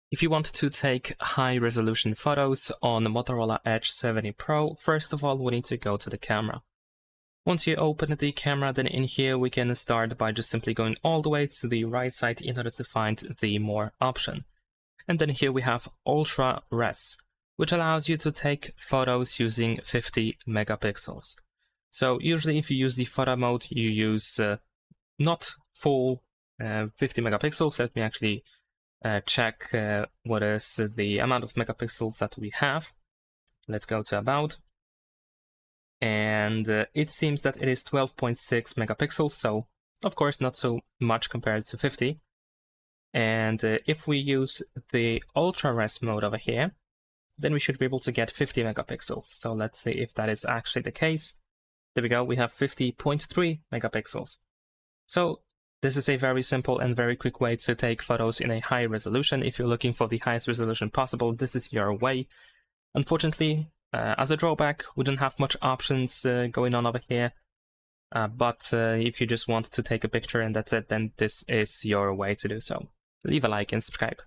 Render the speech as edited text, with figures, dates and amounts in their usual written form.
If you want to take high-resolution photos on the Motorola Edge 70 Pro, first of all, we need to go to the camera. Once you open the camera, then in here we can start by just simply going all the way to the right side in order to find the More option. And then here we have Ultra Res, which allows you to take photos using 50 megapixels. So usually if you use the photo mode, you use not full 50 megapixels. Let me actually check what is the amount of megapixels that we have. Let's go to About. And it seems that it is 12.6 megapixels, so of course not so much compared to 50. And if we use the Ultra Res mode over here, then we should be able to get 50 megapixels. So let's see if that is actually the case. There we go, we have 50.3 megapixels. So this is a very simple and very quick way to take photos in a high resolution. If you're looking for the highest resolution possible, this is your way. Unfortunately, as a drawback, we don't have much options going on over here. But if you just want to take a picture and that's it, then this is your way to do so. Leave a like and subscribe.